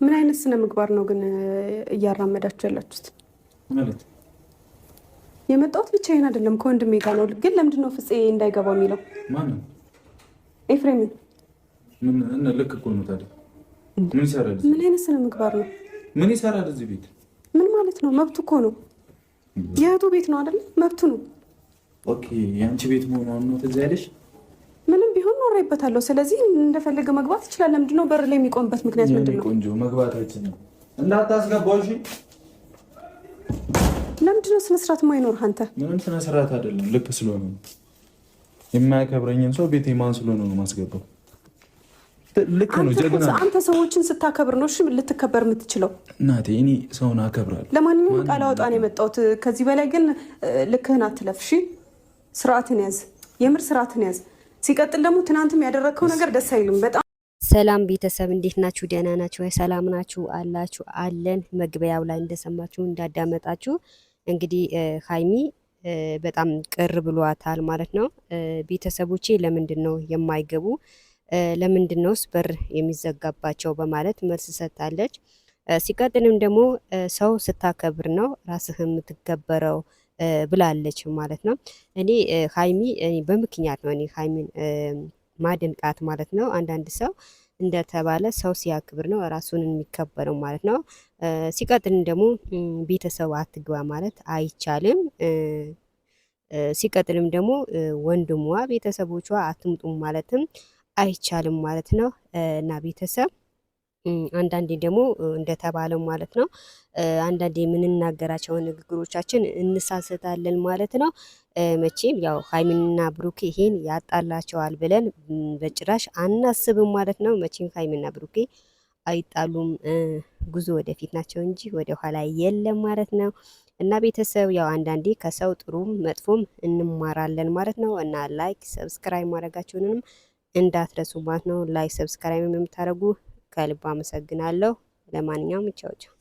ምን አይነት ስነ ምግባር ነው ግን እያራመዳችሁ ያላችሁት? ማለት የመጣሁት ብቻዬን አይደለም ከወንድሜ ጋር ነው። ግን ለምንድን ነው ፍፄ እንዳይገባው የሚለው? ማን? ኤፍሬም። ምን ልክ እኮ ነው ታዲያ። ምን ይሰራል? ምን አይነት ስነ ምግባር ነው? ምን ይሰራል እዚህ ቤት? ምን ማለት ነው? መብቱ እኮ ነው። የእህቱ ቤት ነው አይደል? መብቱ ነው። ኦኬ፣ የአንቺ ቤት መሆኑን ነው ትዝ ያለሽ? ምንም ቢሆን ኖሬበታለሁ። ስለዚህ እንደፈለገ መግባት ይችላል። ለምንድን ነው በር ላይ የሚቆምበት ምክንያት ምንድን ነው? ቆንጆ መግባታችን ነው። እንዳታስገባው እሺ። ለምንድን ነው ስነ ስርዓት የማይኖርህ አንተ? ምንም ስነ ስርዓት አይደለም። ልክ ስለሆነ ነው። የማያከብረኝን ሰው ቤቴ ማን ስለሆነ ነው ማስገባው? ልክ ነው። ጀግና አንተ ሰዎችን ስታከብር ነው እሺ ልትከበር የምትችለው። እናቴ እኔ ሰውን አከብራለሁ። ለማንኛውም ቃል አውጣ ነው የመጣሁት። ከዚህ በላይ ግን ልክህን አትለፍ እሺ። ስርዓትን ያዝ፣ የምር ስርዓትን ያዝ። ሲቀጥል ደግሞ ትናንትም ያደረግከው ነገር ደስ አይልም በጣም። ሰላም ቤተሰብ እንዴት ናችሁ? ደህና ናችሁ? ሰላም ናችሁ? አላችሁ? አለን። መግቢያው ላይ እንደሰማችሁ እንዳዳመጣችሁ እንግዲህ ሀይሚ በጣም ቅር ብሏታል ማለት ነው። ቤተሰቦቼ ለምንድን ነው የማይገቡ? ለምንድን ነውስ በር የሚዘጋባቸው? በማለት መልስ ሰጥታለች። ሲቀጥልም ደግሞ ሰው ስታከብር ነው ራስህ የምትከበረው ብላለች ማለት ነው። እኔ ሀይሚ በምክንያት ነው እኔ ሀይሚን ማድንቃት ማለት ነው። አንዳንድ ሰው እንደተባለ ሰው ሲያክብር ነው ራሱን የሚከበረው ማለት ነው። ሲቀጥልም ደግሞ ቤተሰብ አትግባ ማለት አይቻልም። ሲቀጥልም ደግሞ ወንድሟ ቤተሰቦቿ አትምጡ ማለትም አይቻልም ማለት ነው። እና ቤተሰብ አንዳንዴ ደግሞ እንደተባለው ማለት ነው አንዳንዴ የምንናገራቸው ንግግሮቻችን እንሳሰታለን ማለት ነው። መቼም ያው ሀይሚና ብሩኬ ይሄን ያጣላቸዋል ብለን በጭራሽ አናስብም ማለት ነው። መቼም ሀይሚና ብሩኬ አይጣሉም፣ ጉዞ ወደፊት ናቸው እንጂ ወደ ኋላ የለም ማለት ነው። እና ቤተሰብ ያው አንዳንዴ ከሰው ጥሩም መጥፎም እንማራለን ማለት ነው። እና ላይክ ሰብስክራይብ ማድረጋችሁንም እንዳትረሱ ማለት ነው። ላይክ ሰብስክራይብ የምታደርጉ ከልብ አመሰግናለሁ። ለማንኛውም ቻው ቻው።